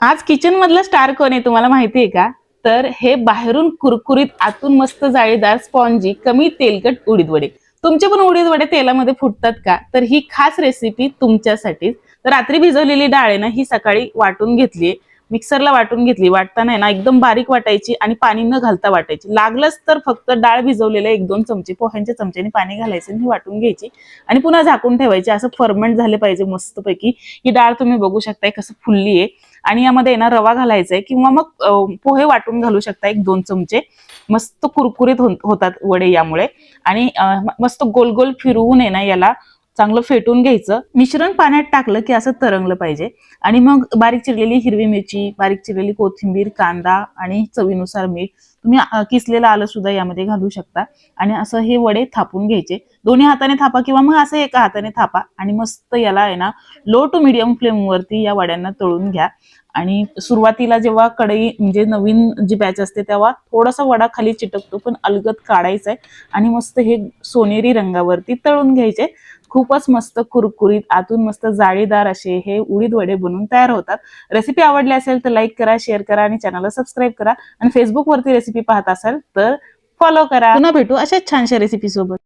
आज किचन मधलं स्टार कोण आहे तुम्हाला माहिती आहे का? तर हे बाहेरून कुरकुरीत आतून मस्त जाळीदार स्पॉन्जी कमी तेलकट उडीद वडे. तुमचे पण उडीद वडे तेलामध्ये फुटतात का? तर ही खास रेसिपी तुमच्यासाठीच. तर रात्री भिजवलेली डाळ आहे ना, ही सकाळी वाटून घेतली, मिक्सरला वाटून घेतली. वाटताना आहे ना एकदम बारीक वाटायची आणि पाणी न घालता वाटायची. लागलंच तर फक्त डाळ भिजवलेले 1-2 चमचे पोह्यांच्या चमच्याने पाणी घालायचं आणि ही वाटून घ्यायची आणि पुन्हा झाकून ठेवायची. असं फर्मेंट झाले पाहिजे मस्तपैकी. ही डाळ तुम्ही बघू शकताय कसं फुलली आहे. आणि यामध्ये ना रवा घालायचा आहे किंवा मग पोहे वाटून घालू शकता 1-2 चमचे. मस्त कुरकुरीत होतात वडे यामुळे. आणि मस्त गोल गोल फिरवून आहे ना याला चांगलं फेटून घ्यायचं. मिश्रण पाण्यात टाकलं की असं तरंगलं पाहिजे. आणि मग बारीक चिरलेली हिरवी मिरची, बारीक चिरलेली कोथिंबीर, कांदा आणि चवीनुसार मीठ. तुम्ही किसलेलं आलं सुद्धा यामध्ये घालू शकता. आणि असं हे वडे थापून घ्यायचे. दोन्ही हाताने थापा किंवा मग असं एका हाताने थापा आणि मस्त याला आहे ना लो टू मीडियम फ्लेम वरती या वड्यांना तळून घ्या. आणि सुरुवातीला जेव्हा कढई म्हणजे नवीन जी बॅच असते तेव्हा थोडासा वडा खाली चिटकतो, पण अलगद काढायचा आहे आणि मस्त हे सोनेरी रंगावरती तळून घ्यायचे. खूपच मस्त कुरकुरीत आतून मस्त जाळीदार असे हे उडीद वडे बनून तयार होतात. रेसिपी आवडली असेल तर लाईक करा, शेअर करा आणि चॅनलला सबस्क्राईब करा. आणि फेसबुक वरती रेसिपी पाहत असाल तर फॉलो करा. पुन्हा भेटू अशाच छानशा रेसिपी सोबत.